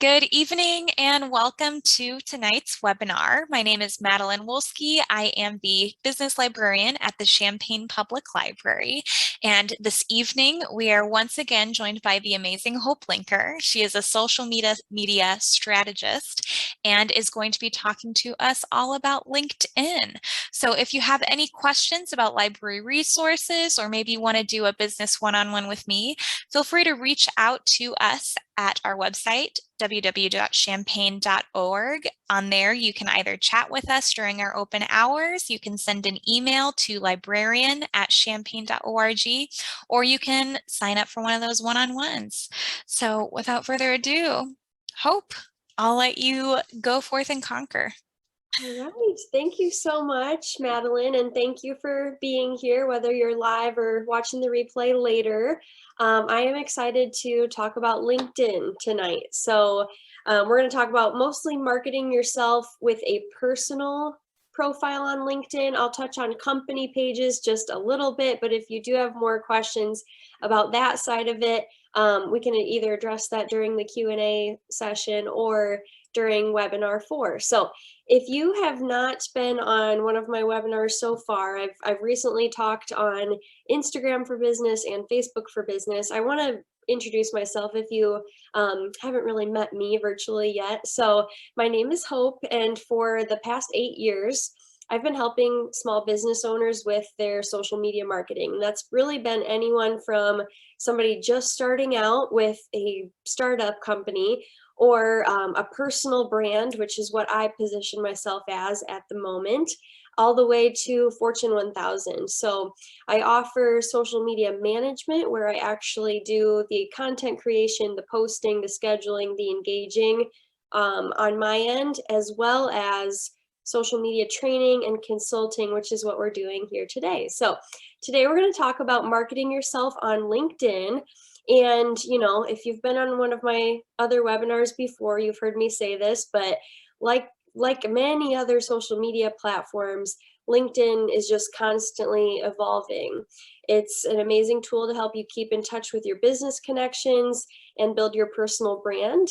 Good evening and welcome to tonight's webinar. My name is Madeline Wolski. I am the business librarian at the Champaign Public Library. And this evening, we are once again joined by the amazing Hope Linker. She is a social media strategist and is going to be talking to us all about LinkedIn. So if you have any questions about library resources or maybe want to do a business one-on-one with me, feel free to reach out to us at our website, www.champaign.org. On there, you can either chat with us during our open hours, you can send an email to librarian@champaign.org, or you can sign up for one of those one-on-ones. So without further ado, Hope, I'll let you go forth and conquer. All right, thank you so much, Madeline, and thank you for being here, whether you're live or watching the replay later. I am excited to talk about LinkedIn tonight. So we're going to talk about mostly marketing yourself with a personal profile on LinkedIn. I'll touch on company pages just a little bit, but if you do have more questions about that side of it, we can either address that during the Q&A session or during webinar 4. So if you have not been on one of my webinars so far, I've recently talked on Instagram for Business and Facebook for Business. I want to introduce myself if you haven't really met me virtually yet. So my name is Hope, and for the past 8 years, I've been helping small business owners with their social media marketing. That's really been anyone from somebody just starting out with a startup company or a personal brand, which is what I position myself as at the moment, all the way to Fortune 1000. So I offer social media management, where I actually do the content creation, the posting, the scheduling, the engaging on my end, as well as social media training and consulting, which is what we're doing here today. So today we're going to talk about marketing yourself on LinkedIn. And, you know, if you've been on one of my other webinars before, you've heard me say this, but like many other social media platforms, LinkedIn is just constantly evolving. It's an amazing tool to help you keep in touch with your business connections and build your personal brand.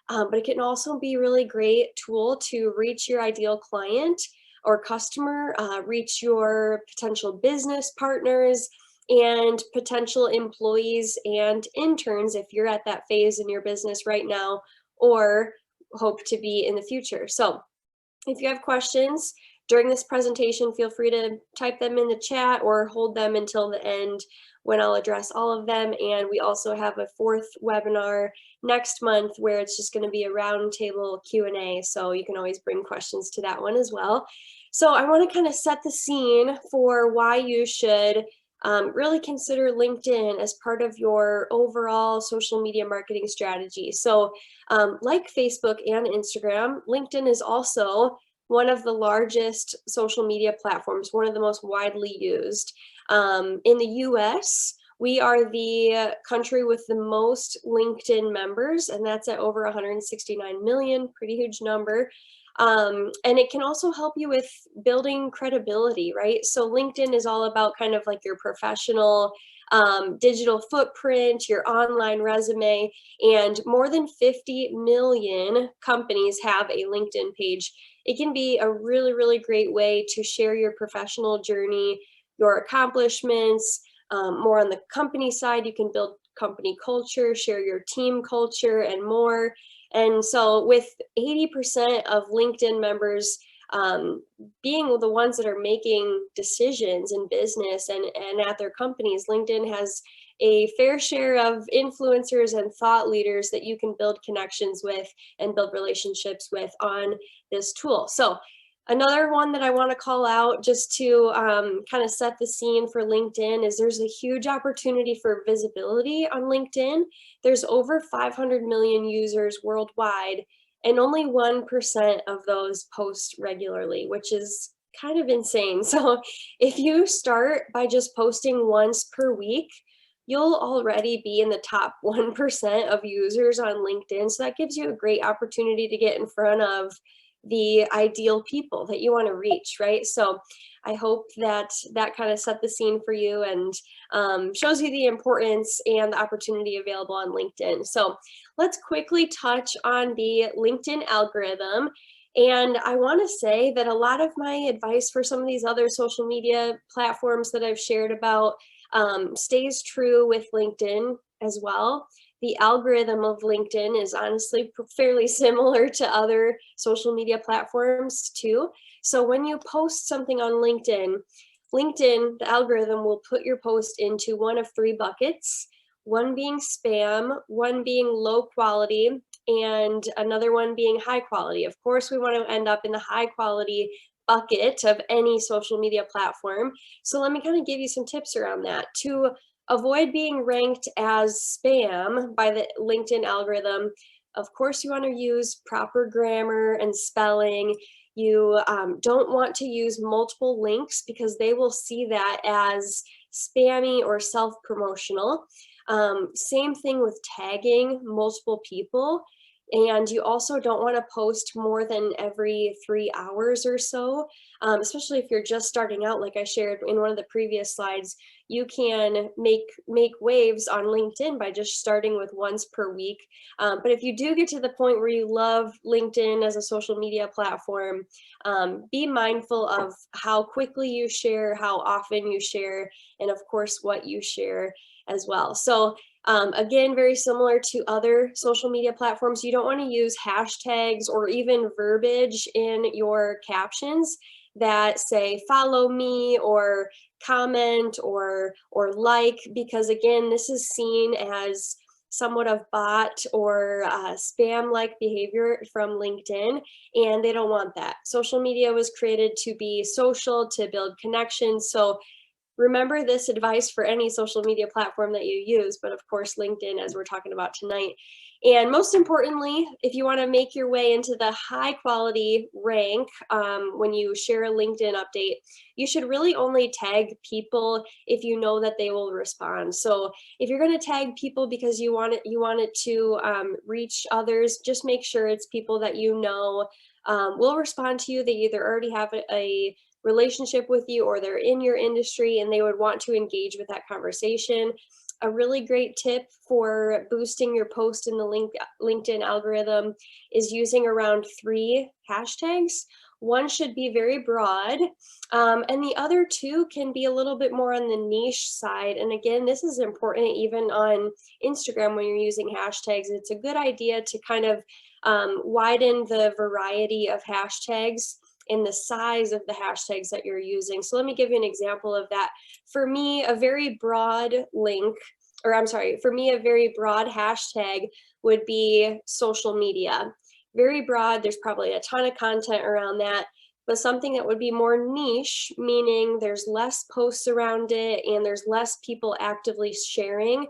But it can also be a really great tool to reach your ideal client or customer, reach your potential business partners, and potential employees and interns if you're at that phase in your business right now or hope to be in the future. So if you have questions during this presentation, feel free to type them in the chat or hold them until the end when I'll address all of them. And we also have a 4th webinar next month where it's just going to be a roundtable Q&A. So you can always bring questions to that one as well. So I want to kind of set the scene for why you should really consider LinkedIn as part of your overall social media marketing strategy. So like Facebook and Instagram, LinkedIn is also one of the largest social media platforms, one of the most widely used. In the US, we are the country with the most LinkedIn members, and that's at over 169 million, pretty huge number. And it can also help you with building credibility, right? So LinkedIn is all about kind of like your professional digital footprint, your online resume, and more than 50 million companies have a LinkedIn page. It can be a really, really great way to share your professional journey, your accomplishments. More on the company side, you can build company culture, share your team culture, and more. And so with 80% of LinkedIn members being the ones that are making decisions in business and at their companies, LinkedIn has a fair share of influencers and thought leaders that you can build connections with and build relationships with on this tool. So another one that I want to call out just to kind of set the scene for LinkedIn is there's a huge opportunity for visibility on LinkedIn. There's over 500 million users worldwide, and only 1% of those post regularly, which is kind of insane. So if you start by just posting once per week, you'll already be in the top 1% of users on LinkedIn. So that gives you a great opportunity to get in front of the ideal people that you want to reach, right? So I hope that that kind of set the scene for you and shows you the importance and the opportunity available on LinkedIn. So let's quickly touch on the LinkedIn algorithm. And I want to say that a lot of my advice for some of these other social media platforms that I've shared about stays true with LinkedIn as well. The algorithm of LinkedIn is honestly fairly similar to other social media platforms too. So when you post something on LinkedIn, the algorithm will put your post into one of three buckets, one being spam, one being low quality, and another one being high quality. Of course, we want to end up in the high quality bucket of any social media platform. So let me kind of give you some tips around that. To avoid being ranked as spam by the LinkedIn algorithm, of course, you want to use proper grammar and spelling. You don't want to use multiple links because they will see that as spammy or self-promotional. Same thing with tagging multiple people. And you also don't want to post more than every 3 hours or so, especially if you're just starting out. Like I shared in one of the previous slides, you can make waves on LinkedIn by just starting with once per week. But if you do get to the point where you love LinkedIn as a social media platform, be mindful of how quickly you share, how often you share, and of course what you share as well. So again, very similar to other social media platforms, you don't want to use hashtags or even verbiage in your captions that say follow me or comment or like, because again, this is seen as somewhat of bot or spam like behavior from LinkedIn, and they don't want that. Social media was created to be social, to build connections. So remember this advice for any social media platform that you use, but of course LinkedIn, as we're talking about tonight. And most importantly, if you want to make your way into the high quality rank when you share a LinkedIn update, you should really only tag people if you know that they will respond. So if you're going to tag people because you want it to reach others, just make sure it's people that you know will respond to you. They either already have a relationship with you or they're in your industry and they would want to engage with that conversation. A really great tip for boosting your post in the LinkedIn algorithm is using around 3 hashtags. One should be very broad, and the other 2 can be a little bit more on the niche side. And again, this is important even on Instagram when you're using hashtags. It's a good idea to kind of widen the variety of hashtags and the size of the hashtags that you're using. So let me give you an example of that. For me, a very broad a very broad hashtag would be social media. Very broad, there's probably a ton of content around that, but something that would be more niche, meaning there's less posts around it and there's less people actively sharing,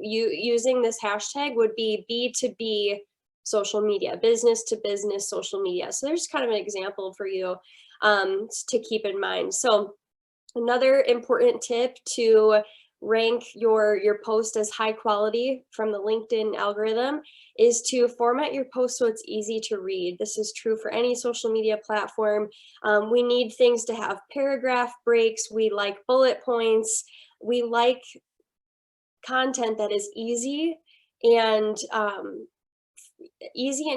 using this hashtag would be B2B social media, business to business social media. So there's kind of an example for you to keep in mind. So another important tip to rank your post as high quality from the LinkedIn algorithm is to format your post so it's easy to read. This is true for any social media platform. We need things to have paragraph breaks. We like bullet points. We like content that is easy and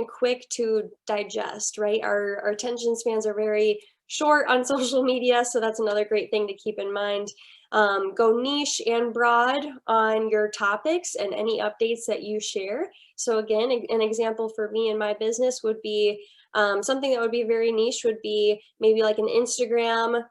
quick to digest, right? Our attention spans are very short on social media, so that's another great thing to keep in mind. Go niche and broad on your topics and any updates that you share. So again, an example for me in my business would be something that would be very niche would be maybe like an Instagram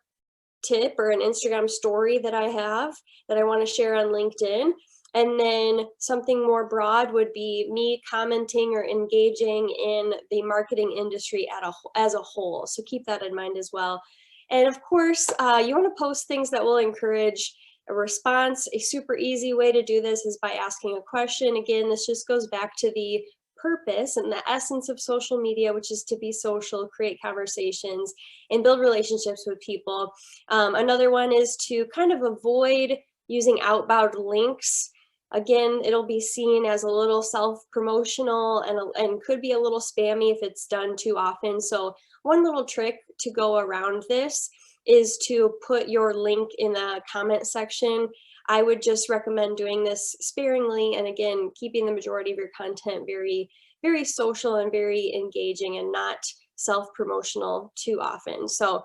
tip or an Instagram story that I have that I want to share on LinkedIn. And then something more broad would be me commenting or engaging in the marketing industry as a whole. So keep that in mind as well. And of course, you want to post things that will encourage a response. A super easy way to do this is by asking a question. Again, this just goes back to the purpose and the essence of social media, which is to be social, create conversations, and build relationships with people. Another one is to kind of avoid using outbound links. Again, it'll be seen as a little self-promotional and could be a little spammy if it's done too often. So one little trick to go around this is to put your link in the comment section. I would just recommend doing this sparingly, and again, keeping the majority of your content very, very social and very engaging and not self-promotional too often. So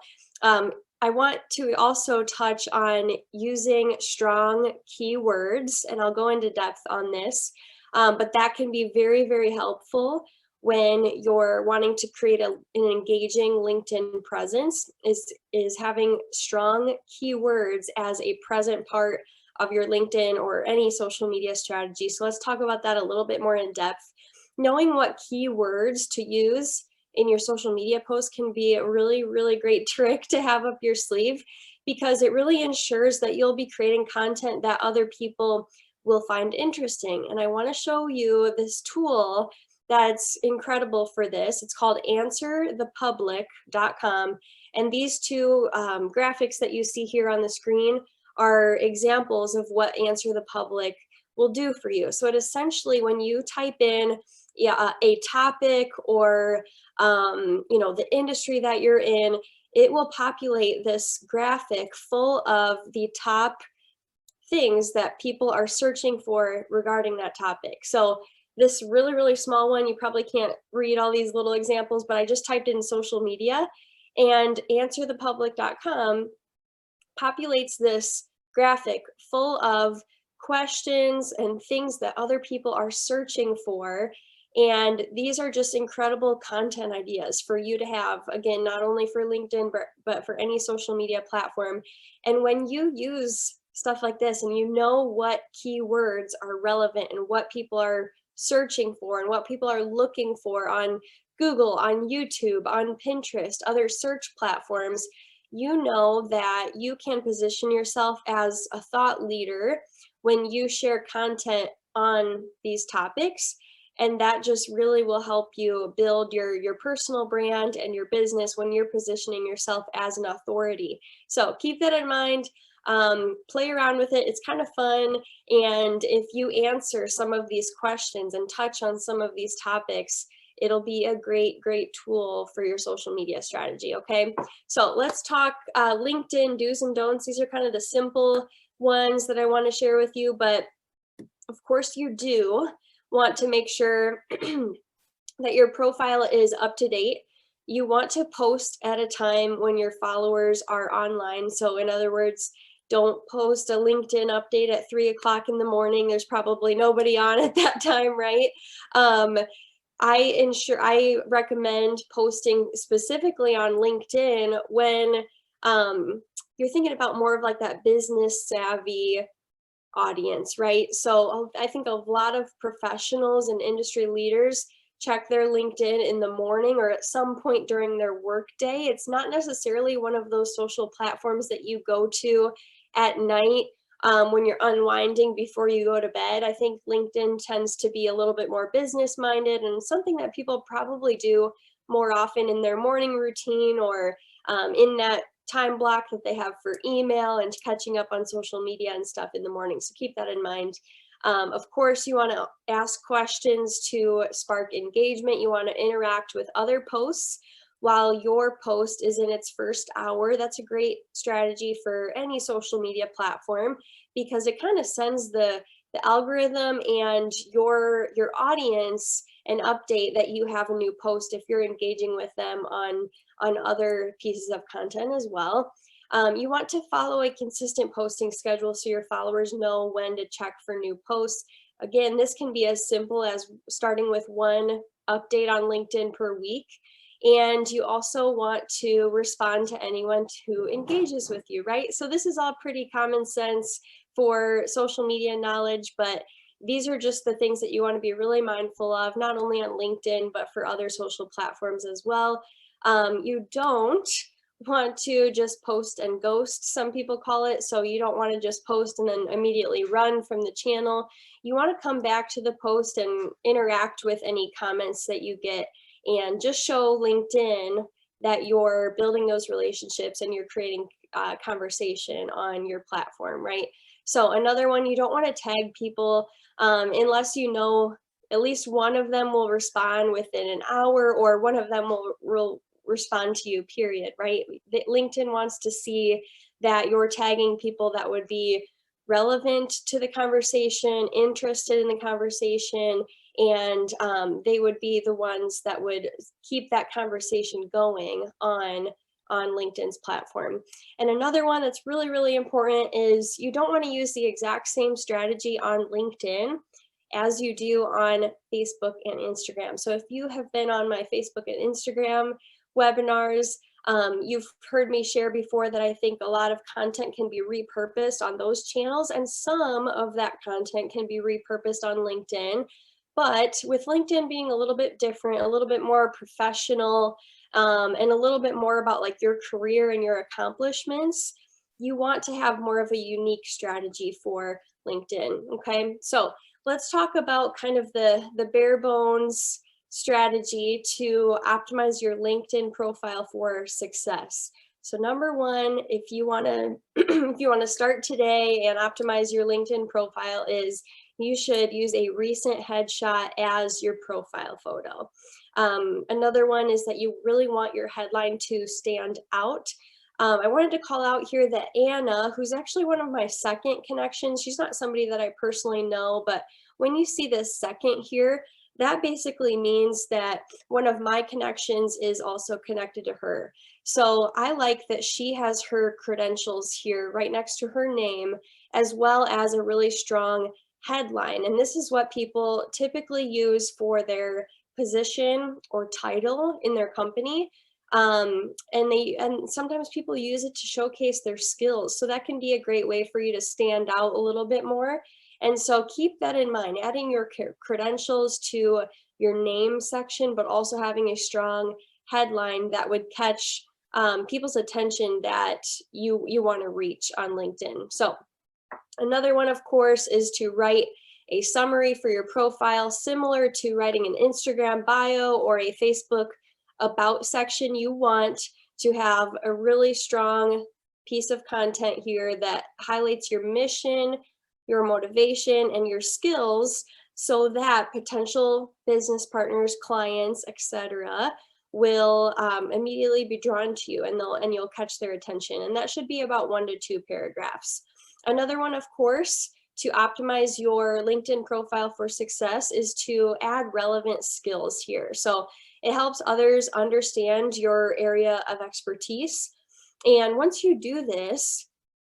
I want to also touch on using strong keywords, and I'll go into depth on this, but that can be very, very helpful when you're wanting to create an engaging LinkedIn presence, is having strong keywords as a present part of your LinkedIn or any social media strategy. So let's talk about that a little bit more in depth. Knowing what keywords to use in your social media posts can be a really, really great trick to have up your sleeve, because it really ensures that you'll be creating content that other people will find interesting. And I want to show you this tool that's incredible for this. It's called answerthepublic.com. And these two graphics that you see here on the screen are examples of what Answer the Public will do for you. So it essentially, when you type in a topic or the industry that you're in, it will populate this graphic full of the top things that people are searching for regarding that topic. So this really, really small one, you probably can't read all these little examples, but I just typed in social media, and answerthepublic.com populates this graphic full of questions and things that other people are searching for. And these are just incredible content ideas for you to have, again, not only for LinkedIn, but for any social media platform. And when you use stuff like this and you know what keywords are relevant and what people are searching for and what people are looking for on Google, on YouTube, on Pinterest, other search platforms, you know that you can position yourself as a thought leader when you share content on these topics. And that just really will help you build your personal brand and your business when you're positioning yourself as an authority. So keep that in mind. Play around with it. It's kind of fun. And if you answer some of these questions and touch on some of these topics, it'll be a great, great tool for your social media strategy. Okay, so let's talk LinkedIn do's and don'ts. These are kind of the simple ones that I want to share with you, but of course you do want to make sure that your profile is up to date. You want to post at a time when your followers are online. So in other words, don't post a LinkedIn update at 3 o'clock in the morning. There's probably nobody on at that time, right? I recommend posting specifically on LinkedIn when you're thinking about more of like that business savvy audience, right? So I think a lot of professionals and industry leaders check their LinkedIn in the morning or at some point during their workday. It's not necessarily one of those social platforms that you go to at night when you're unwinding before you go to bed. I think LinkedIn tends to be a little bit more business minded and something that people probably do more often in their morning routine or in that time block that they have for email and catching up on social media and stuff in the morning. So keep that in mind. Of course, you want to ask questions to spark engagement. You want to interact with other posts while your post is in its first hour. That's a great strategy for any social media platform because it kind of sends the algorithm and your audience an update that you have a new post if you're engaging with them on other pieces of content as well. You want to follow a consistent posting schedule so your followers know when to check for new posts. Again, this can be as simple as starting with one update on LinkedIn per week. And you also want to respond to anyone who engages with you, right? So this is all pretty common sense for social media knowledge, but these are just the things that you want to be really mindful of, not only on LinkedIn, but for other social platforms as well. You don't want to just post and ghost, some people call it. So you don't want to just post and then immediately run from the channel. You want to come back to the post and interact with any comments that you get and just show LinkedIn that you're building those relationships and you're creating conversation on your platform, right? So another one, you don't want to tag people unless you know at least one of them will respond within an hour or one of them will respond to you, period, right? LinkedIn wants to see that you're tagging people that would be relevant to the conversation, interested in the conversation, and they would be the ones that would keep that conversation going on LinkedIn's platform. And another one that's really, really important is you don't want to use the exact same strategy on LinkedIn as you do on Facebook and Instagram. So if you have been on my Facebook and Instagram webinars, you've heard me share before that I think a lot of content can be repurposed on those channels, and some of that content can be repurposed on LinkedIn. But with LinkedIn being a little bit different, a little bit more professional, and a little bit more about like your career and your accomplishments, you want to have more of a unique strategy for LinkedIn. Okay, so let's talk about kind of the bare bones strategy to optimize your LinkedIn profile for success. So number one, if you want to if you want to start today and optimize your LinkedIn profile, is you should use a recent headshot as your profile photo. Another one is that you really want your headline to stand out. I wanted to call out here that Anna, who's actually one of my second connections, she's not somebody that I personally know, but when you see this second here, that basically means that one of my connections is also connected to her. So I like that she has her credentials here right next to her name, as well as a really strong headline. And this is what people typically use for their position or title in their company. And sometimes people use it to showcase their skills. So that can be a great way for you to stand out a little bit more. And so keep that in mind, adding your credentials to your name section, but also having a strong headline that would catch people's attention that you want to reach on LinkedIn. So another one, of course, is to write a summary for your profile, similar to writing an Instagram bio or a Facebook about section. You want to have a really strong piece of content here that highlights your mission, your motivation, and your skills, so that potential business partners, clients, etc., will immediately be drawn to you, and you'll catch their attention. And that should be about 1 to 2 paragraphs. Another one, of course, to optimize your LinkedIn profile for success is to add relevant skills here. So it helps others understand your area of expertise. And once you do this,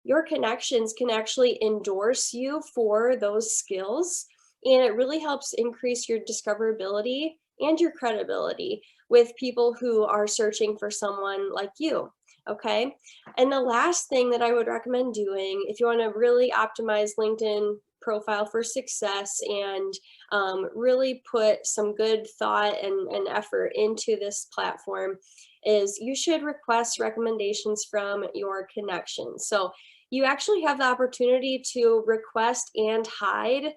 your connections can actually endorse you for those skills. And it really helps increase your discoverability and your credibility with people who are searching for someone like you. Okay. And the last thing that I would recommend doing, if you want to really optimize LinkedIn profile for success and really put some good thought and effort into this platform, is you should request recommendations from your connections. So you actually have the opportunity to request and hide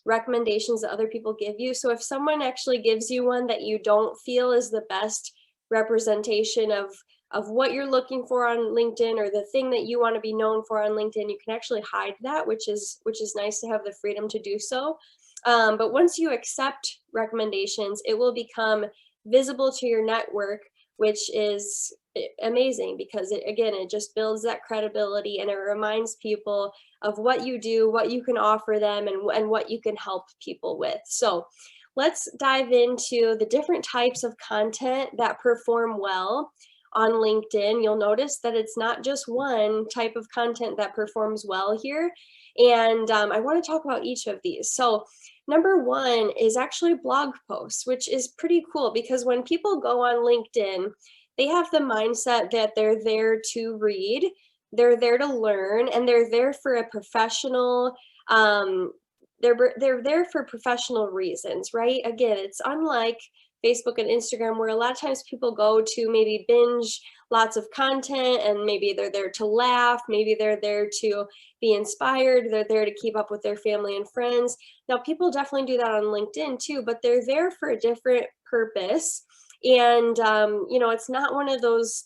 recommendations that other people give you. So if someone actually gives you one that you don't feel is the best representation of what you're looking for on LinkedIn, or the thing that you want to be known for on LinkedIn, you can actually hide that, which is nice to have the freedom to do so. But once you accept recommendations, it will become visible to your network, which is amazing, because it just builds that credibility, and it reminds people of what you do, what you can offer them, and what you can help people with. So let's dive into the different types of content that perform well on LinkedIn. You'll notice that it's not just one type of content that performs well here. And I want to talk about each of these. So number one is actually blog posts, which is pretty cool, because when people go on LinkedIn, they have the mindset that they're there to read, they're there to learn, and they're there for a professional, they're there for professional reasons, right? Again, it's unlike Facebook and Instagram, where a lot of times people go to maybe binge lots of content, and maybe they're there to laugh, maybe they're there to be inspired, they're there to keep up with their family and friends. Now, people definitely do that on LinkedIn too, but they're there for a different purpose. And it's not one of those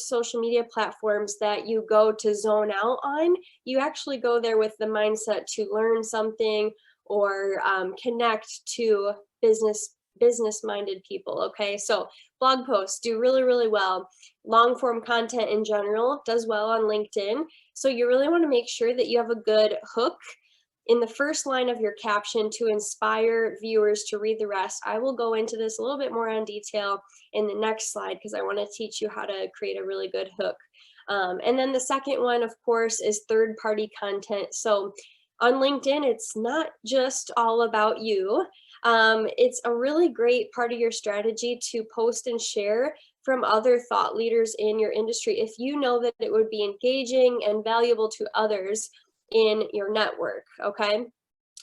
social media platforms that you go to zone out on. You actually go there with the mindset to learn something, or connect to business business-minded people, okay? So blog posts do really, really well. Long form content in general does well on LinkedIn. So you really want to make sure that you have a good hook in the first line of your caption to inspire viewers to read the rest. I will go into this a little bit more in detail in the next slide because I want to teach you how to create a really good hook. And then the second one, of course, is third-party content. So on LinkedIn, it's not just all about you. It's a really great part of your strategy to post and share from other thought leaders in your industry if you know that it would be engaging and valuable to others in your network, okay?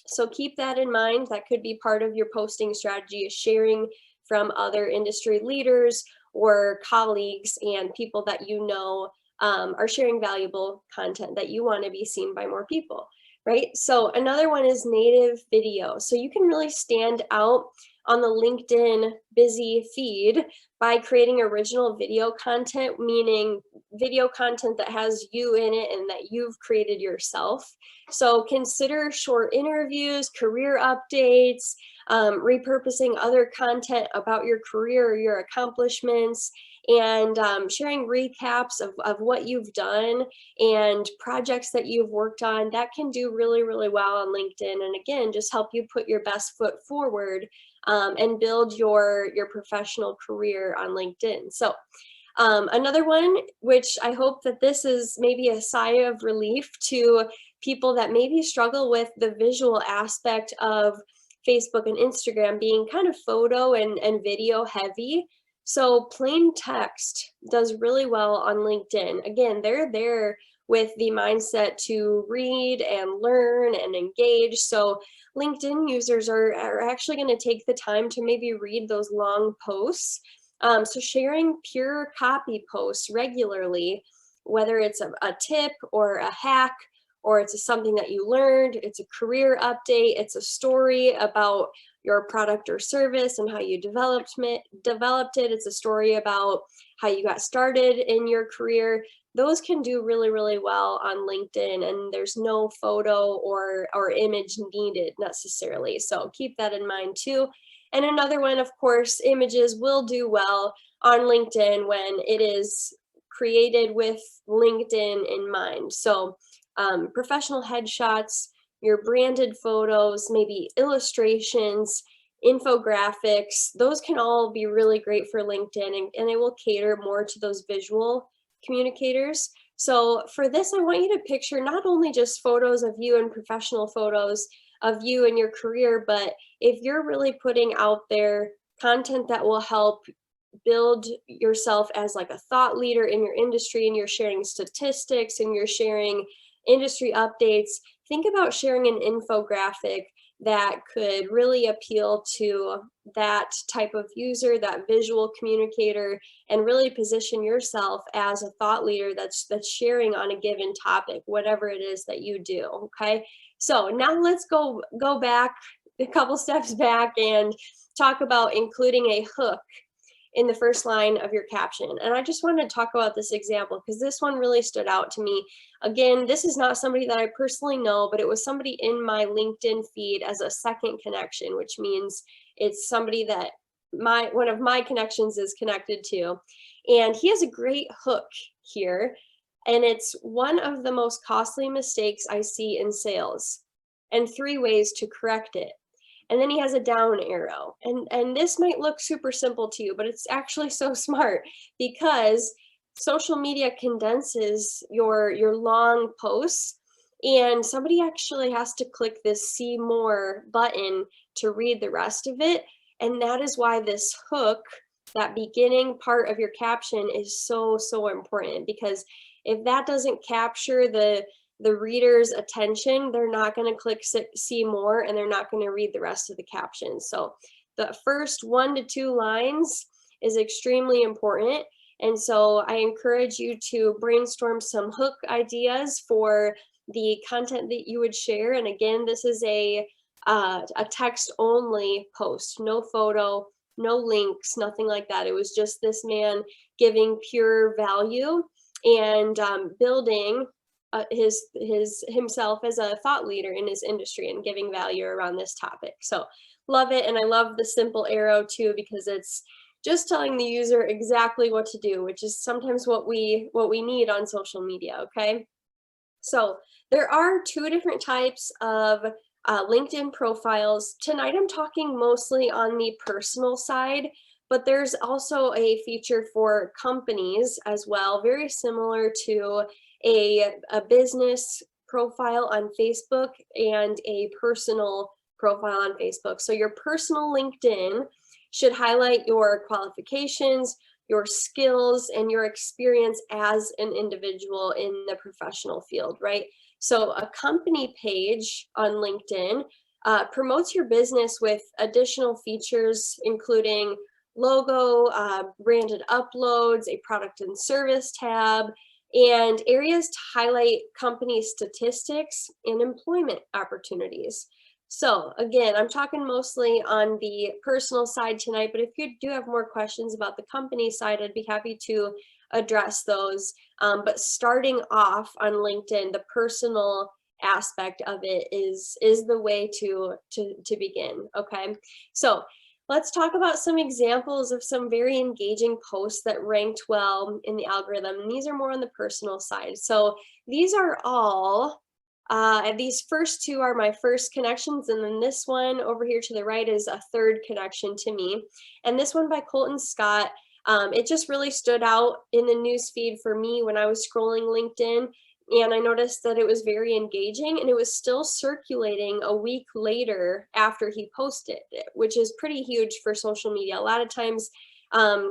So keep that in mind. That could be part of your posting strategy, is sharing from other industry leaders or colleagues and people that you know are sharing valuable content that you want to be seen by more people, right? So another one is native video. So you can really stand out on the LinkedIn busy feed by creating original video content, meaning video content that has you in it and that you've created yourself. So consider short interviews, career updates, repurposing other content about your career or your accomplishments, and sharing recaps of what you've done and projects that you've worked on. That can do really, really well on LinkedIn. And again, just help you put your best foot forward and build your professional career on LinkedIn. So another one, which I hope that this is maybe a sigh of relief to people that maybe struggle with the visual aspect of Facebook and Instagram being kind of photo and video heavy. So plain text does really well on LinkedIn. Again, they're there with the mindset to read and learn and engage. So LinkedIn users are actually going to take the time to maybe read those long posts. So sharing pure copy posts regularly, whether it's a tip or a hack, or it's something that you learned, it's a career update, it's a story about your product or service and how you developed it, it's a story about how you got started in your career. Those can do really, really well on LinkedIn, and there's no photo or image needed necessarily. So keep that in mind too. And another one, of course, images will do well on LinkedIn when it is created with LinkedIn in mind. So professional headshots, your branded photos, maybe illustrations, infographics, those can all be really great for LinkedIn, and it will cater more to those visual communicators. So for this, I want you to picture not only just photos of you and professional photos of you and your career, but if you're really putting out there content that will help build yourself as like a thought leader in your industry, and you're sharing statistics and you're sharing industry updates, think about sharing an infographic that could really appeal to that type of user, that visual communicator, and really position yourself as a thought leader that's sharing on a given topic, whatever it is that you do, okay? So now let's go back a couple steps back and talk about including a hook in the first line of your caption. And I just want to talk about this example because this one really stood out to me. Again, this is not somebody that I personally know, but it was somebody in my LinkedIn feed as a second connection, which means it's somebody that one of my connections is connected to. And he has a great hook here. And it's one of the most costly mistakes I see in sales, and 3 ways to correct it. And then he has a down arrow. And this might look super simple to you, but it's actually so smart because social media condenses your long posts, and somebody actually has to click this see more button to read the rest of it. And that is why this hook, that beginning part of your caption, is so, so important, because if that doesn't capture the reader's attention, they're not going to click see more, and they're not going to read the rest of the caption. So the first 1 to 2 lines is extremely important. And so I encourage you to brainstorm some hook ideas for the content that you would share. And again, this is a text only post, no photo, no links, nothing like that. It was just this man giving pure value and building himself as a thought leader in his industry and giving value around this topic. So love it. And I love the simple arrow too, because it's just telling the user exactly what to do, which is sometimes what we need on social media. Okay. So there are two different types of LinkedIn profiles. Tonight I'm talking mostly on the personal side, but there's also a feature for companies as well, very similar to a business profile on Facebook and a personal profile on Facebook. So your personal LinkedIn should highlight your qualifications, your skills, and your experience as an individual in the professional field, right? So a company page on LinkedIn promotes your business with additional features, including logo, branded uploads, a product and service tab, and areas to highlight company statistics and employment opportunities. So again, I'm talking mostly on the personal side tonight, but if you do have more questions about the company side, I'd be happy to address those. But starting off on LinkedIn, the personal aspect of it is the way to begin. Okay, so let's talk about some examples of some very engaging posts that ranked well in the algorithm. And these are more on the personal side. So these are all these first two are my first connections, and then this one over here to the right is a third connection to me. And this one by Colton Scott, it just really stood out in the news feed for me when I was scrolling LinkedIn, and I noticed that it was very engaging, and it was still circulating a week later after he posted it, which is pretty huge for social media. A lot of times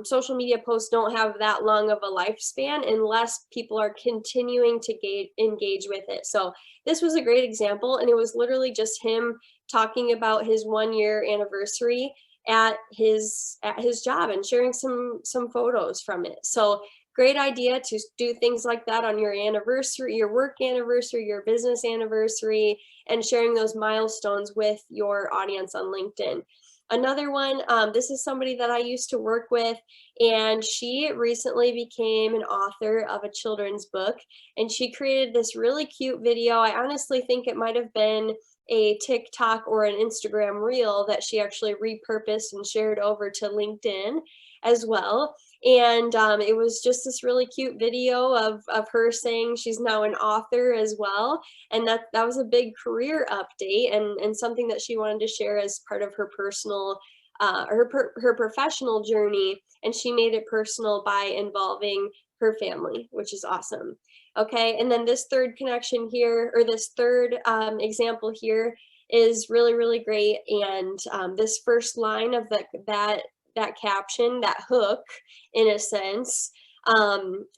social media posts don't have that long of a lifespan unless people are continuing to engage with it. So this was a great example, and it was literally just him talking about his 1 year anniversary at his job and sharing some photos from it. So great idea to do things like that on your anniversary, your work anniversary, your business anniversary, and sharing those milestones with your audience on LinkedIn. Another one, this is somebody that I used to work with, and she recently became an author of a children's book, and she created this really cute video. I honestly think it might have been a TikTok or an Instagram reel that she actually repurposed and shared over to LinkedIn as well. And it was just this really cute video of her saying she's now an author as well. And that was a big career update, and something that she wanted to share as part of her personal her professional journey, and she made it personal by involving her family, which is awesome. Okay, and then this third connection here, or this third example here, is really, really great. And this first line of that caption, that hook, in a sense,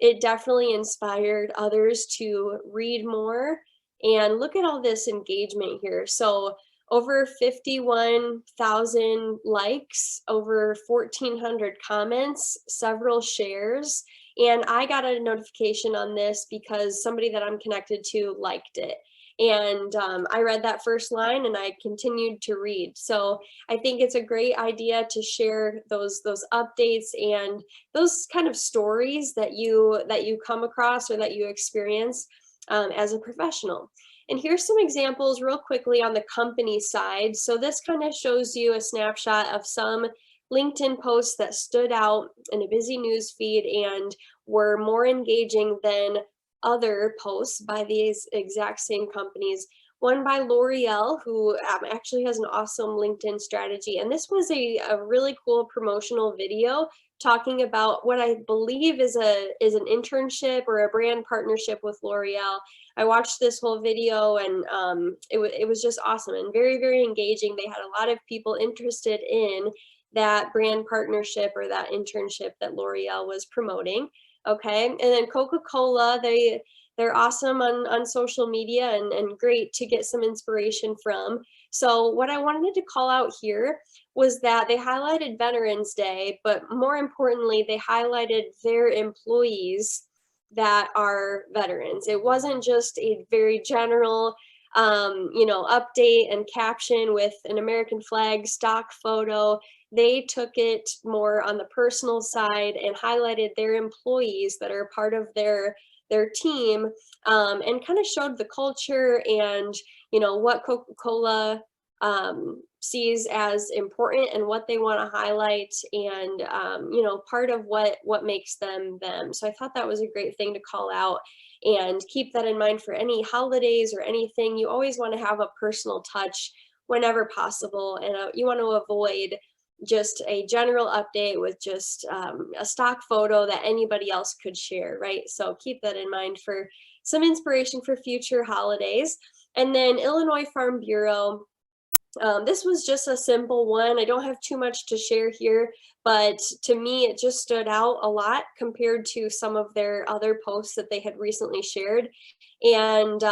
it definitely inspired others to read more. And look at all this engagement here. So over 51,000 likes, over 1,400 comments, several shares. And I got a notification on this because somebody that I'm connected to liked it. And I read that first line and I continued to read. So I think it's a great idea to share those updates and those kind of stories that you come across or that you experience as a professional. And here's some examples real quickly on the company side. So this kind of shows you a snapshot of some LinkedIn posts that stood out in a busy news feed and were more engaging than other posts by these exact same companies. One by L'Oreal, who actually has an awesome LinkedIn strategy. And this was a really cool promotional video talking about what I believe is an internship or a brand partnership with L'Oreal. I watched this whole video, and it was just awesome and very, very engaging. They had a lot of people interested in that brand partnership or that internship that L'Oreal was promoting. Okay, and then Coca-Cola, they're awesome on social media and great to get some inspiration from. So what I wanted to call out here was that they highlighted Veterans Day, but more importantly, they highlighted their employees that are veterans. It wasn't just a very general update and caption with an American flag stock photo. They took it more on the personal side and highlighted their employees that are part of their team, and kind of showed the culture and what Coca-Cola sees as important and what they want to highlight, and you know, part of what makes them them. So I thought that was a great thing to call out, and keep that in mind for any holidays or anything. You always want to have a personal touch whenever possible, and you want to avoid just a general update with just a stock photo that anybody else could share, right? So keep that in mind for some inspiration for future holidays. And then Illinois Farm Bureau, this was just a simple one. I don't have too much to share here, but to me, it just stood out a lot compared to some of their other posts that they had recently shared. And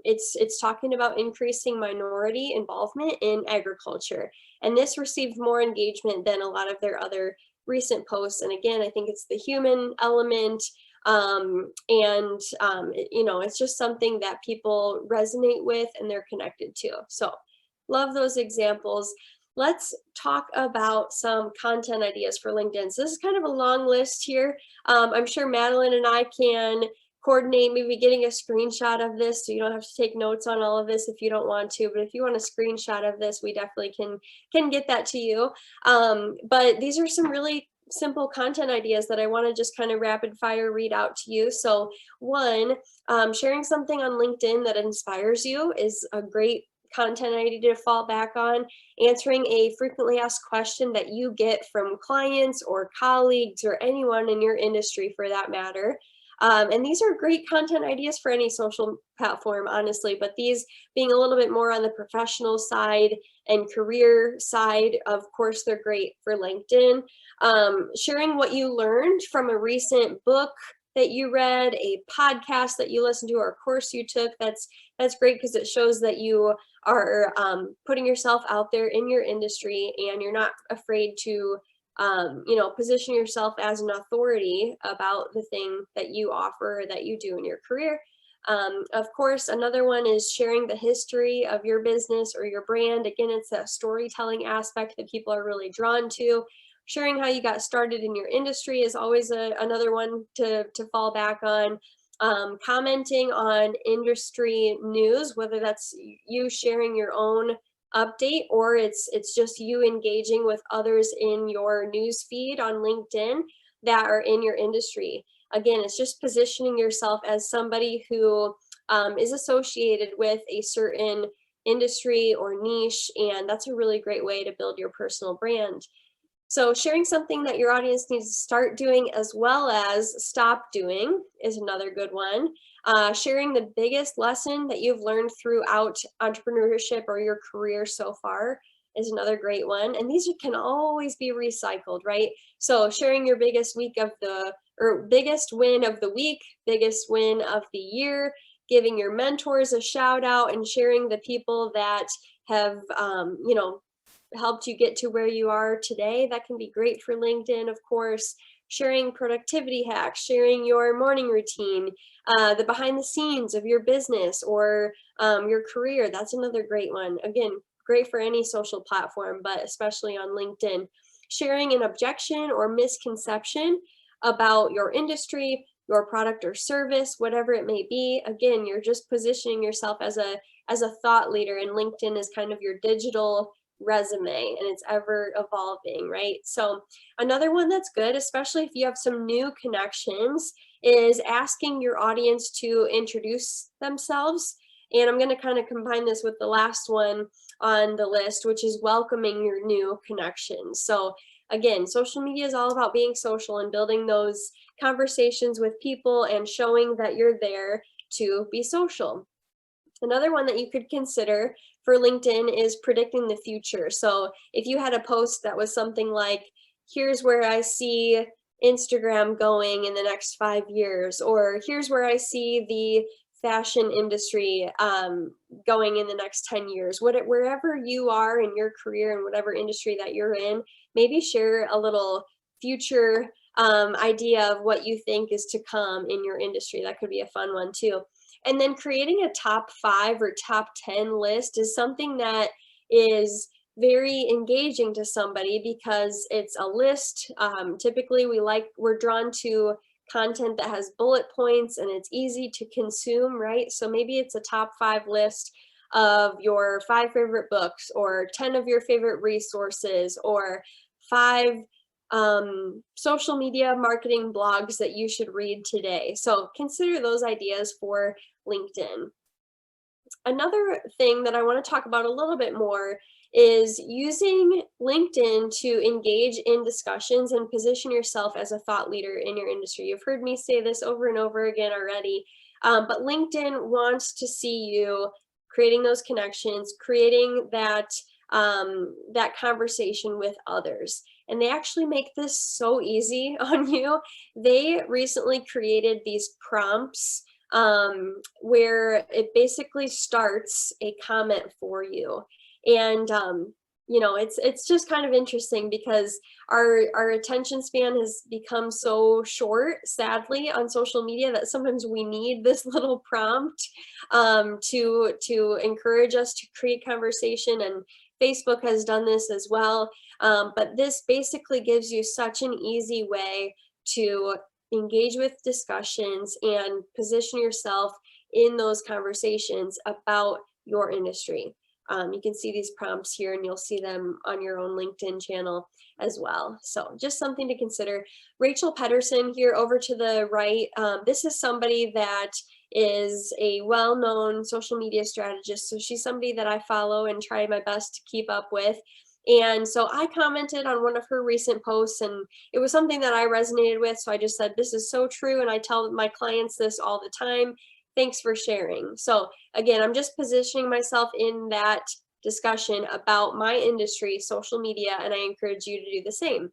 it's talking about increasing minority involvement in agriculture. And this received more engagement than a lot of their other recent posts. And again, I think it's the human element, you know, it's just something that people resonate with and they're connected to. So love those examples. Let's talk about some content ideas for LinkedIn. So this is kind of a long list here. I'm sure Madeline and I can coordinate maybe getting a screenshot of this, so you don't have to take notes on all of this if you don't want to, but if you want a screenshot of this, we definitely can get that to you. But these are some really simple content ideas that I want to just kind of rapid fire read out to you. So one, sharing something on LinkedIn that inspires you is a great content idea to fall back on. Answering a frequently asked question that you get from clients or colleagues or anyone in your industry for that matter. And these are great content ideas for any social platform, honestly, but these being a little bit more on the professional side and career side, of course, they're great for LinkedIn. Sharing what you learned from a recent book that you read, a podcast that you listened to, or a course you took, that's great because it shows that you are putting yourself out there in your industry and you're not afraid to you know, position yourself as an authority about the thing that you offer or that you do in your career. Of course, another one is sharing the history of your business or your brand. Again, it's that storytelling aspect that people are really drawn to. Sharing how you got started in your industry is always another one to fall back on. Commenting on industry news, whether that's you sharing your own update or it's just you engaging with others in your news feed on LinkedIn that are in your industry. Again, it's just positioning yourself as somebody who is associated with a certain industry or niche, and that's a really great way to build your personal brand. So sharing something that your audience needs to start doing as well as stop doing is another good one. Sharing the biggest lesson that you've learned throughout entrepreneurship or your career so far is another great one. And these can always be recycled, right? So sharing your biggest week of or biggest win of the week, biggest win of the year, giving your mentors a shout out, and sharing the people that have, you know, helped you get to where you are today. That can be great for LinkedIn, of course. Sharing productivity hacks, sharing your morning routine, the behind the scenes of your business or your career. That's another great one. Again, great for any social platform, but especially on LinkedIn. Sharing an objection or misconception about your industry, your product or service, whatever it may be. Again, you're just positioning yourself as a thought leader, and LinkedIn is kind of your digital resume, and it's ever evolving, right? So another one that's good, especially if you have some new connections, is asking your audience to introduce themselves. And I'm going to kind of combine this with the last one on the list, which is welcoming your new connections. So again, social media is all about being social and building those conversations with people and showing that you're there to be social. Another one that you could consider for LinkedIn is predicting the future. So if you had a post that was something like, here's where I see Instagram going in the next 5 years, or here's where I see the fashion industry going in the next 10 years, wherever you are in your career and whatever industry that you're in, maybe share a little future idea of what you think is to come in your industry. That could be a fun one too. And then creating a top 5 or top 10 list is something that is very engaging to somebody because it's a list. Typically we're drawn to content that has bullet points and it's easy to consume, right? So maybe it's a top 5 list of your 5 favorite books, or 10 of your favorite resources, or 5 social media marketing blogs that you should read today. So consider those ideas for LinkedIn. Another thing that I want to talk about a little bit more is using LinkedIn to engage in discussions and position yourself as a thought leader in your industry. You've heard me say this over and over again already, but LinkedIn wants to see you creating those connections, creating that conversation with others. And they actually make this so easy on you. They recently created these prompts where it basically starts a comment for you. And you know, it's just kind of interesting because our attention span has become so short, sadly, on social media, that sometimes we need this little prompt to encourage us to create conversation. And Facebook has done this as well. But this basically gives you such an easy way to engage with discussions and position yourself in those conversations about your industry. You can see these prompts here, and you'll see them on your own LinkedIn channel as well. So just something to consider. Rachel Pedersen here over to the right. This is somebody that is a well-known social media strategist. So she's somebody that I follow and try my best to keep up with. And so I commented on one of her recent posts, and it was something that I resonated with. So I just said, this is so true. And I tell my clients this all the time. Thanks for sharing. So again, I'm just positioning myself in that discussion about my industry, social media, and I encourage you to do the same.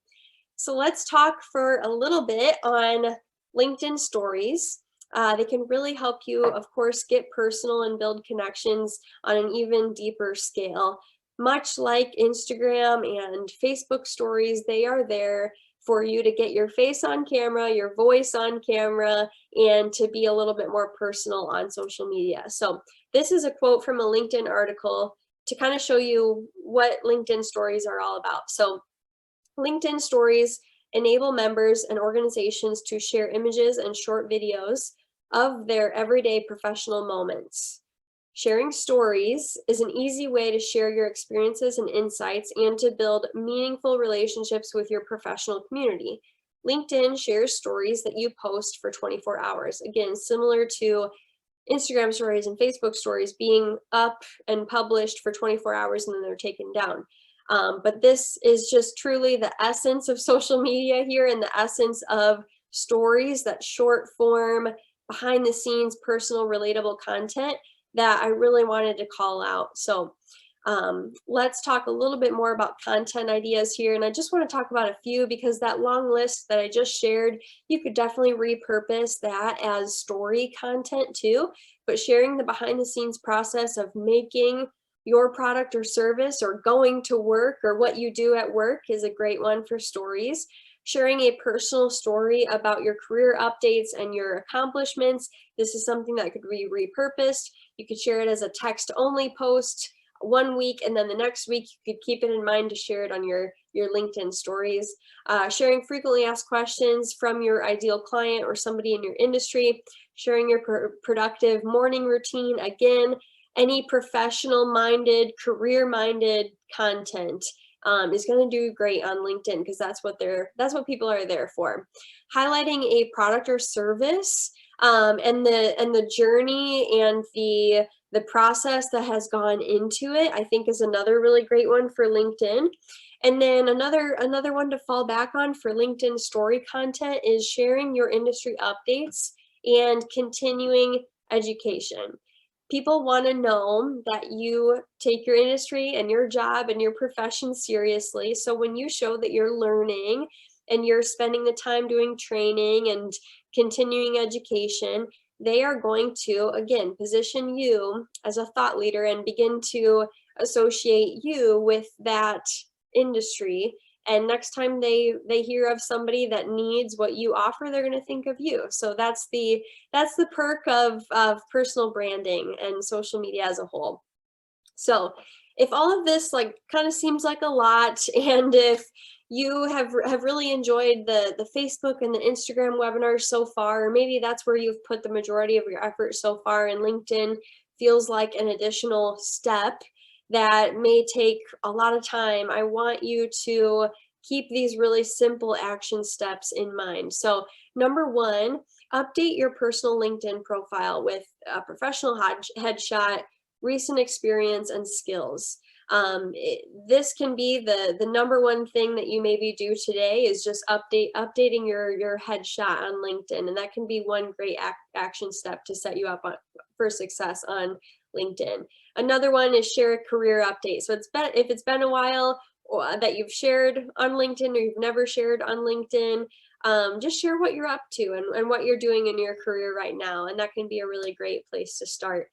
So let's talk for a little bit on LinkedIn stories. They can really help you, of course, get personal and build connections on an even deeper scale. Much like Instagram and Facebook stories, they are there for you to get your face on camera, your voice on camera, and to be a little bit more personal on social media. So this is a quote from a LinkedIn article to kind of show you what LinkedIn stories are all about. So LinkedIn stories enable members and organizations to share images and short videos of their everyday professional moments. Sharing stories is an easy way to share your experiences and insights and to build meaningful relationships with your professional community. LinkedIn shares stories that you post for 24 hours. Again, similar to Instagram stories and Facebook stories being up and published for 24 hours and then they're taken down. But this is just truly the essence of social media here, and the essence of stories, that short form, behind the scenes, personal, relatable content that I really wanted to call out. So let's talk a little bit more about content ideas here. And I just want to talk about a few, because that long list that I just shared, you could definitely repurpose that as story content too. But sharing the behind the scenes process of making your product or service, or going to work, or what you do at work, is a great one for stories. Sharing a personal story about your career updates and your accomplishments. This is something that could be repurposed. You could share it as a text only post one week, and then the next week you could keep it in mind to share it on your LinkedIn stories. Sharing frequently asked questions from your ideal client or somebody in your industry. Sharing your productive morning routine. Again, any professional minded, career minded content is going to do great on LinkedIn, because that's what people are there for. Highlighting a product or service and the journey and the process that has gone into it, I think, is another really great one for LinkedIn. And then another one to fall back on for LinkedIn story content is sharing your industry updates and continuing education. People want to know that you take your industry and your job and your profession seriously. So when you show that you're learning and you're spending the time doing training and continuing education, they are going to, again, position you as a thought leader and begin to associate you with that industry. And next time they hear of somebody that needs what you offer, they're going to think of you. So that's the perk of personal branding and social media as a whole. So if all of this kind of seems like a lot, and if you have really enjoyed the Facebook and the Instagram webinars so far, or maybe that's where you've put the majority of your effort so far, in LinkedIn, feels like an additional step that may take a lot of time, I want you to keep these really simple action steps in mind. So number one, update your personal LinkedIn profile with a professional headshot, recent experience, and skills. This can be the number one thing that you maybe do today is just updating your headshot on LinkedIn, and that can be one great action step to set you up for success on LinkedIn. Another one is share a career update. So if it's been a while that you've shared on LinkedIn or you've never shared on LinkedIn, just share what you're up to and what you're doing in your career right now, and that can be a really great place to start.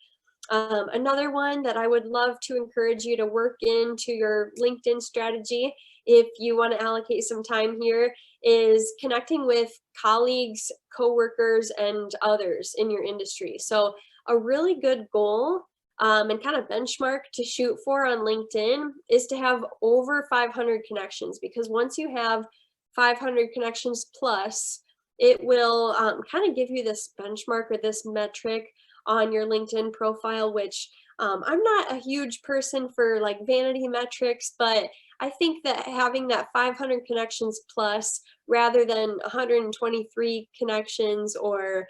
Another one that I would love to encourage you to work into your LinkedIn strategy, if you want to allocate some time here, is connecting with colleagues, coworkers, and others in your industry. So a really good goal and kind of benchmark to shoot for on LinkedIn is to have over 500 connections, because once you have 500 connections plus, it will kind of give you this benchmark or this metric on your LinkedIn profile, which I'm not a huge person for like vanity metrics, but I think that having that 500 connections plus rather than 123 connections or,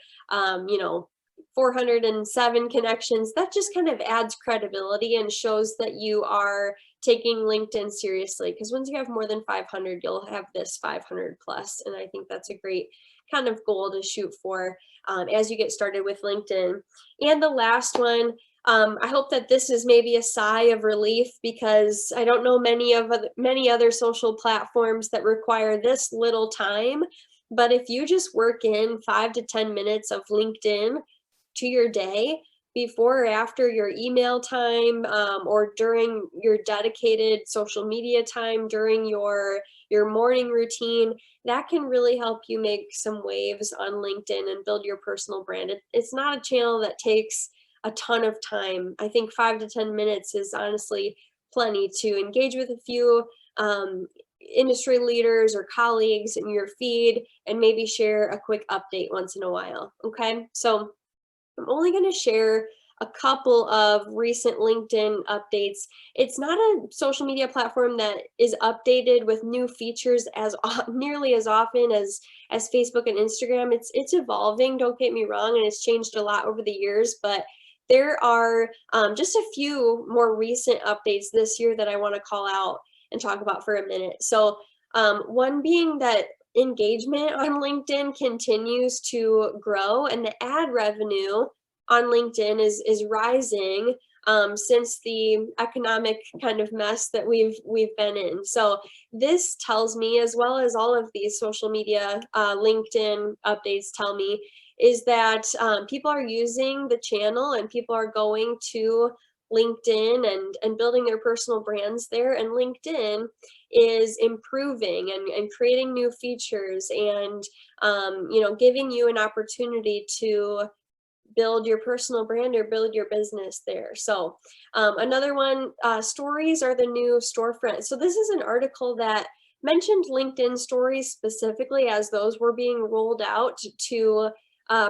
407 connections, that just kind of adds credibility and shows that you are taking LinkedIn seriously. Because once you have more than 500, you'll have this 500 plus. And I think that's a great kind of goal to shoot for as you get started with LinkedIn. And the last one, I hope that this is maybe a sigh of relief, because I don't know many other social platforms that require this little time. But if you just work in 5 to 10 minutes of LinkedIn to your day, before or after your email time, or during your dedicated social media time, during your morning routine, that can really help you make some waves on LinkedIn and build your personal brand. It's not a channel that takes a ton of time. I think 5 to 10 minutes is honestly plenty to engage with a few industry leaders or colleagues in your feed and maybe share a quick update once in a while. Okay, so I'm only going to share a couple of recent LinkedIn updates. It's not a social media platform that is updated with new features as nearly as often as Facebook and Instagram. It's evolving, don't get me wrong, and it's changed a lot over the years, but there are just a few more recent updates this year that I want to call out and talk about for a minute. So one being that engagement on LinkedIn continues to grow, and the ad revenue on LinkedIn is rising since the economic kind of mess that we've been in. So this tells me, as well as all of these social media LinkedIn updates tell me, is that people are using the channel and people are going to LinkedIn and building their personal brands there, and LinkedIn is improving and creating new features and giving you an opportunity to build your personal brand or build your business there. So another one, stories are the new storefront. So this is an article that mentioned LinkedIn stories specifically as those were being rolled out to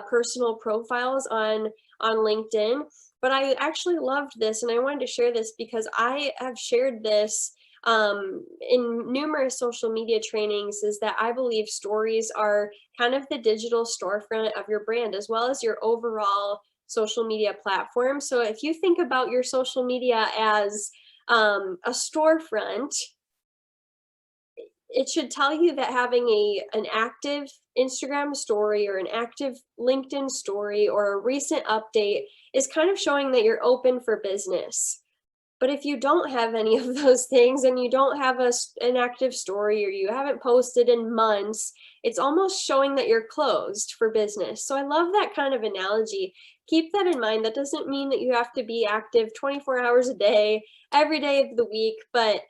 personal profiles on LinkedIn. But I actually loved this, and I wanted to share this because I have shared this in numerous social media trainings, is that I believe stories are kind of the digital storefront of your brand as well as your overall social media platform. So if you think about your social media as a storefront, it should tell you that having an active Instagram story or an active LinkedIn story or a recent update is kind of showing that you're open for business. But if you don't have any of those things and you don't have an active story or you haven't posted in months, it's almost showing that you're closed for business. So I love that kind of analogy. Keep that in mind. That doesn't mean that you have to be active 24 hours a day, every day of the week, but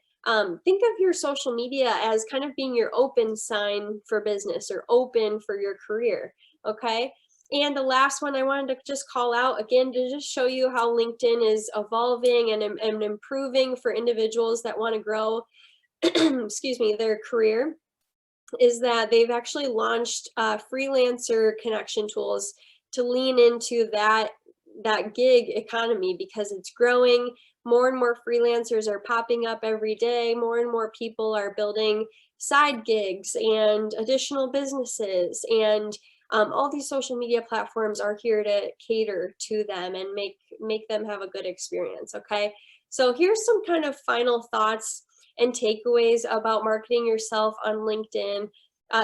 think of your social media as kind of being your open sign for business or open for your career, okay? And the last one I wanted to just call out again to just show you how LinkedIn is evolving and improving for individuals that want to grow, excuse me, their career, is that they've actually launched freelancer connection tools to lean into that that gig economy because it's growing. More and more freelancers are popping up every day. More and more people are building side gigs and additional businesses, and all these social media platforms are here to cater to them and make them have a good experience. Okay, so here's some kind of final thoughts and takeaways about marketing yourself on LinkedIn.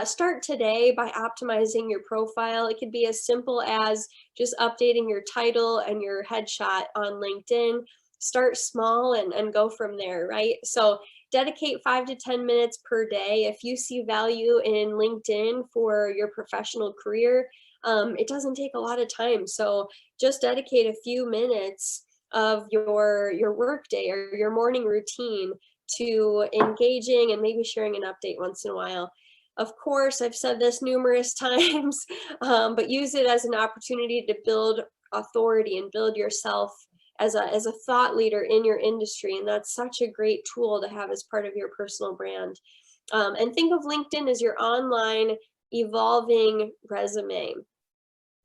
Start today by optimizing your profile. It could be as simple as just updating your title and your headshot on LinkedIn. Start small and go from there, right? So dedicate 5 to 10 minutes per day. If you see value in LinkedIn for your professional career, it doesn't take a lot of time. So just dedicate a few minutes of your work day or your morning routine to engaging and maybe sharing an update once in a while. Of course, I've said this numerous times, but use it as an opportunity to build authority and build yourself as a thought leader in your industry. And that's such a great tool to have as part of your personal brand. And think of LinkedIn as your online evolving resume.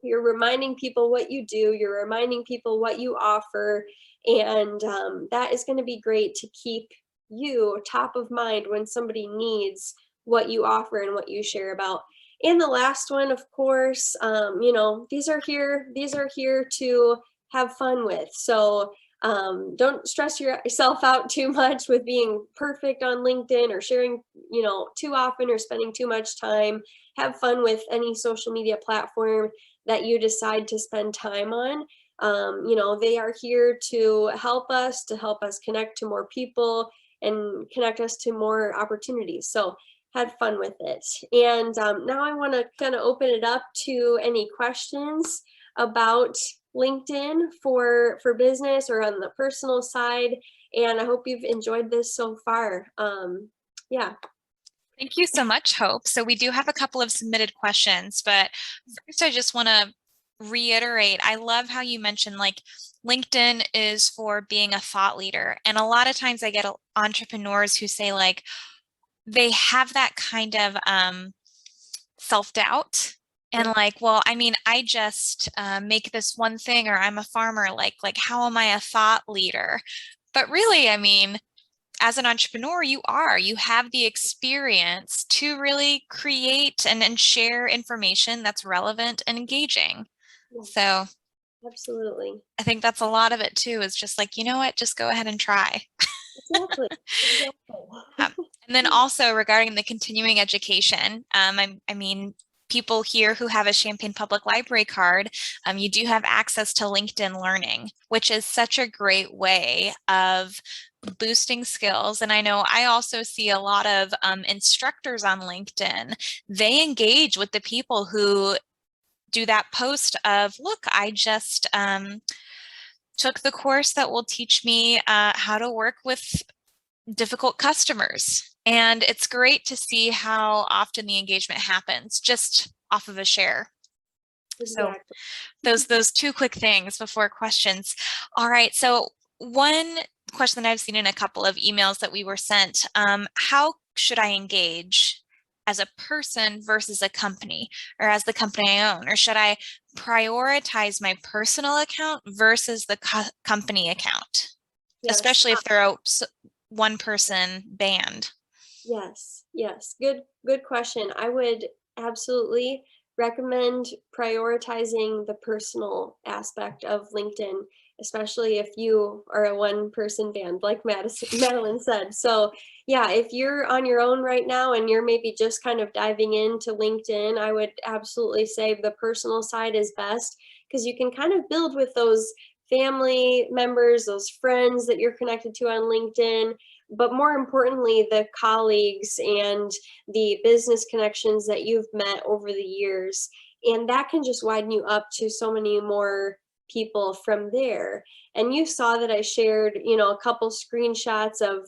You're reminding people what you do, you're reminding people what you offer, and that is going to be great to keep you top of mind when somebody needs what you offer and what you share about. And the last one, of course, these are here to have fun with. So don't stress yourself out too much with being perfect on LinkedIn or sharing, too often or spending too much time. Have fun with any social media platform that you decide to spend time on. They are here to help us connect to more people and connect us to more opportunities. So had fun with it. And now I want to kind of open it up to any questions about LinkedIn for business or on the personal side. And I hope you've enjoyed this so far. Yeah. Thank you so much, Hope. So we do have a couple of submitted questions, but first I just want to reiterate, I love how you mentioned like LinkedIn is for being a thought leader. And a lot of times I get entrepreneurs who say like they have that kind of self-doubt and like, well, I mean, I just make this one thing, or I'm a farmer, like how am I a thought leader? But really, I mean, as an entrepreneur, you have the experience to really create and share information that's relevant and engaging. Yes, So absolutely. I think that's a lot of it too, is just like, you know what, just go ahead and try. Exactly. And then also regarding the continuing education, I mean, people here who have a Champaign Public Library card, you do have access to LinkedIn Learning, which is such a great way of boosting skills. And I know I also see a lot of instructors on LinkedIn. They engage with the people who do that post of, look, I just took the course that will teach me how to work with difficult customers. And it's great to see how often the engagement happens just off of a share. Exactly. So those two quick things before questions. All right. So one question that I've seen in a couple of emails that we were sent, how should I engage as a person versus a company, or as the company I own? Or should I prioritize my personal account versus the company account, Yes. especially if they're a one person band? Yes. Yes. Good question. I would absolutely recommend prioritizing the personal aspect of LinkedIn, especially if you are a one person band, like Madeline said. So yeah, if you're on your own right now and you're maybe just kind of diving into LinkedIn, I would absolutely say the personal side is best, because you can kind of build with those family members, those friends that you're connected to on LinkedIn, but more importantly, the colleagues and the business connections that you've met over the years. And that can just widen you up to so many more people from there. And you saw that I shared, a couple screenshots of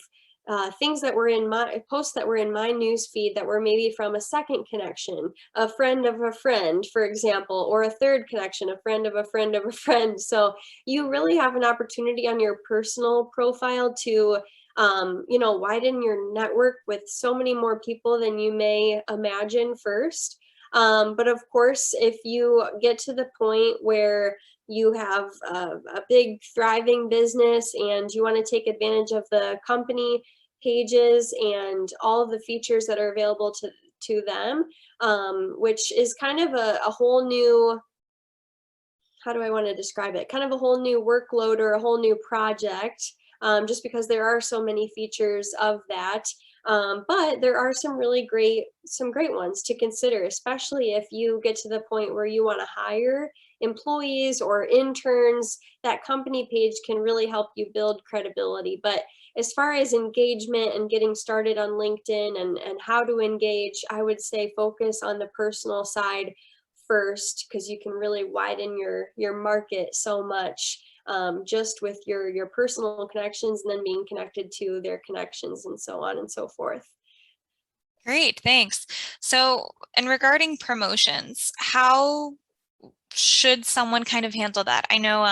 things that were in my posts that were in my news feed that were maybe from a second connection, a friend of a friend, for example, or a third connection, a friend of a friend of a friend. So you really have an opportunity on your personal profile to widen your network with so many more people than you may imagine first. But of course, if you get to the point where you have a big thriving business and you want to take advantage of the company pages and all of the features that are available to them, which is kind of a whole new, how do I want to describe it? Kind of a whole new workload or a whole new project, just because there are so many features of that. But there are some great ones to consider, especially if you get to the point where you want to hire employees or interns. That company page can really help you build credibility. But as far as engagement and getting started on LinkedIn and how to engage, I would say focus on the personal side first, because you can really widen your market so much, just with your personal connections and then being connected to their connections and so on and so forth. Great, thanks. So, and regarding promotions, how should someone kind of handle that? I know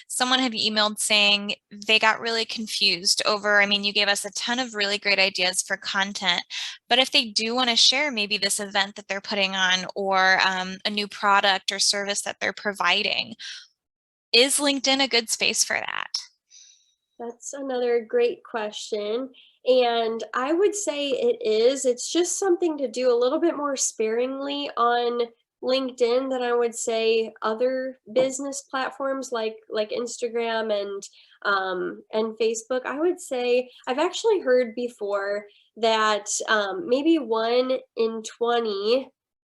someone had emailed saying they got really confused over, I mean, you gave us a ton of really great ideas for content, but if they do want to share maybe this event that they're putting on or a new product or service that they're providing, is LinkedIn a good space for that? That's another great question. And I would say it is. It's just something to do a little bit more sparingly on LinkedIn than I would say other business platforms like Instagram and Facebook. I would say I've actually heard before that maybe 1 in 20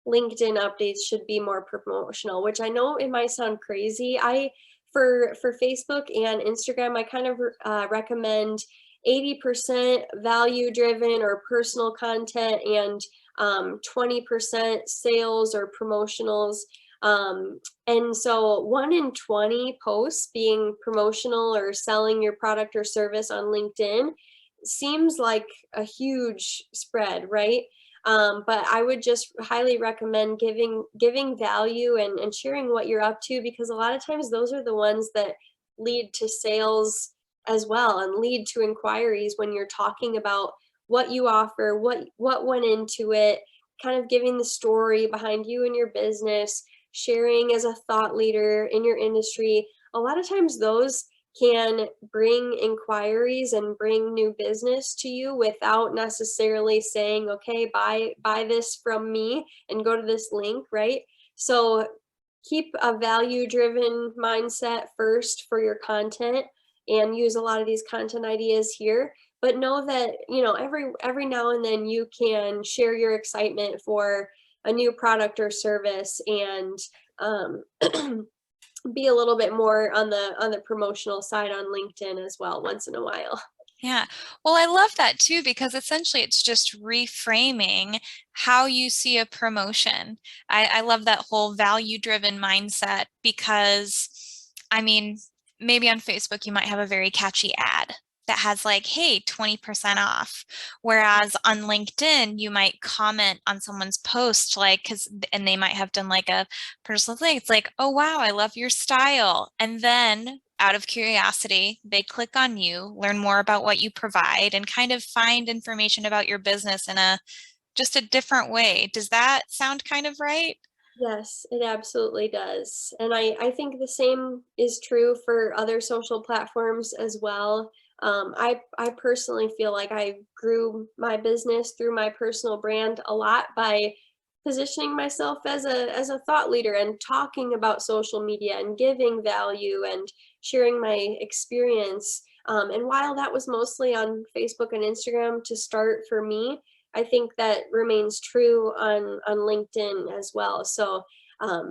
LinkedIn updates should be more promotional, which I know it might sound crazy. For Facebook and Instagram, I kind of recommend 80% value driven or personal content and 20% sales or promotionals. And so 1 in 20 posts being promotional or selling your product or service on LinkedIn seems like a huge spread, right? But I would just highly recommend giving value and sharing what you're up to, because a lot of times those are the ones that lead to sales as well and lead to inquiries when you're talking about what you offer, what went into it, kind of giving the story behind you and your business, sharing as a thought leader in your industry. A lot of times those can bring inquiries and bring new business to you without necessarily saying, okay, buy this from me and go to this link, right? So keep a value driven mindset first for your content and use a lot of these content ideas here, but know that, you know, every now and then you can share your excitement for a new product or service and be a little bit more on the promotional side on LinkedIn as well once in a while. Yeah, well, I love that too, because essentially it's just reframing how you see a promotion. I love that whole value-driven mindset because, I mean, maybe on Facebook you might have a very catchy ad that has like, hey, 20% off. Whereas on LinkedIn, you might comment on someone's post, like, and they might have done like a personal thing. It's like, oh, wow, I love your style. And then out of curiosity, they click on you, learn more about what you provide, and kind of find information about your business in a just a different way. Does that sound kind of right? Yes, it absolutely does. And I think the same is true for other social platforms as well. I personally feel like I grew my business through my personal brand a lot by positioning myself as a thought leader and talking about social media and giving value and sharing my experience. And while that was mostly on Facebook and Instagram to start for me, I think that remains true on LinkedIn as well. So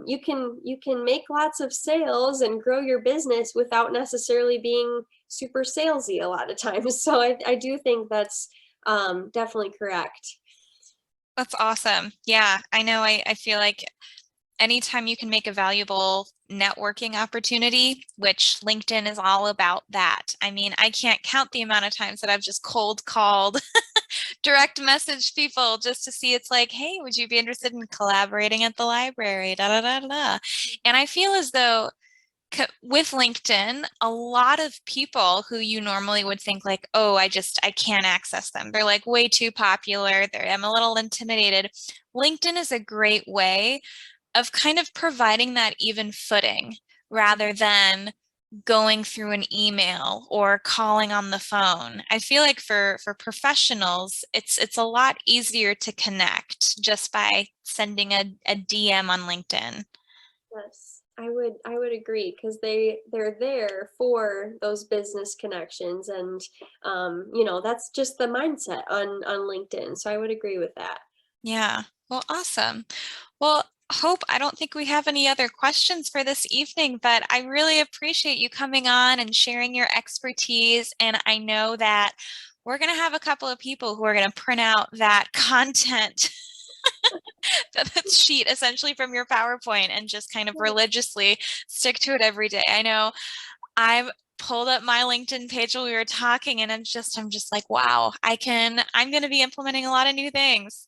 you can make lots of sales and grow your business without necessarily being super salesy a lot of times. So I do think that's definitely correct. That's awesome. Yeah, I know. I feel like anytime you can make a valuable networking opportunity, which LinkedIn is all about that. I mean, I can't count the amount of times that I've just cold called, direct message people just to see it's like, hey, would you be interested in collaborating at the library? Da da da da. And I feel as though with LinkedIn, a lot of people who you normally would think like, oh, I can't access them. They're like way too popular. I'm a little intimidated. LinkedIn is a great way of kind of providing that even footing rather than going through an email or calling on the phone. I feel like for professionals, it's a lot easier to connect just by sending a DM on LinkedIn. Yes, I would agree because they're there for those business connections, and that's just the mindset on LinkedIn. So I would agree with that. Yeah. Well, awesome. Well, Hope, I don't think we have any other questions for this evening, but I really appreciate you coming on and sharing your expertise. And I know that we're going to have a couple of people who are going to print out that content, that sheet essentially from your PowerPoint and just kind of religiously stick to it every day. I know I've pulled up my LinkedIn page while we were talking and I'm just like, wow, I'm going to be implementing a lot of new things.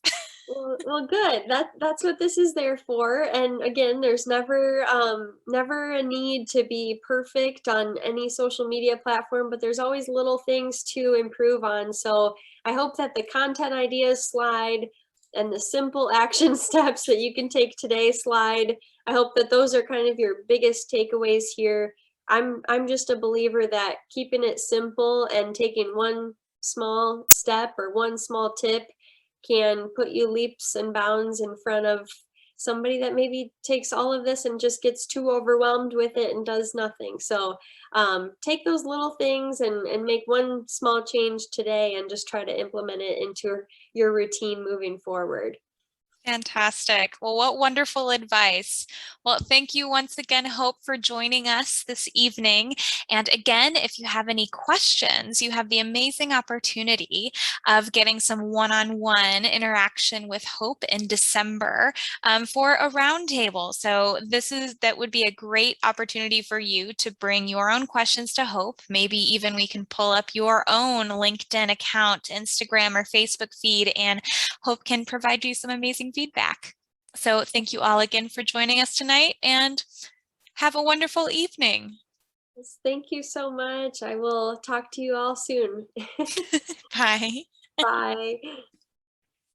Well, good. That's what this is there for. And again, there's never a need to be perfect on any social media platform, but there's always little things to improve on. So I hope that the content ideas slide and the simple action steps that you can take today slide. I hope that those are kind of your biggest takeaways here. I'm just a believer that keeping it simple and taking one small step or one small tip can put you leaps and bounds in front of somebody that maybe takes all of this and just gets too overwhelmed with it and does nothing. So take those little things and make one small change today and just try to implement it into your routine moving forward. Fantastic. Well, what wonderful advice. Well, thank you once again, Hope, for joining us this evening. And again, if you have any questions, you have the amazing opportunity of getting some one-on-one interaction with Hope in December for a roundtable. So that would be a great opportunity for you to bring your own questions to Hope. Maybe even we can pull up your own LinkedIn account, Instagram, or Facebook feed, and Hope can provide you some amazing feedback. So thank you all again for joining us tonight and have a wonderful evening. Thank you so much. I will talk to you all soon. Bye. Bye.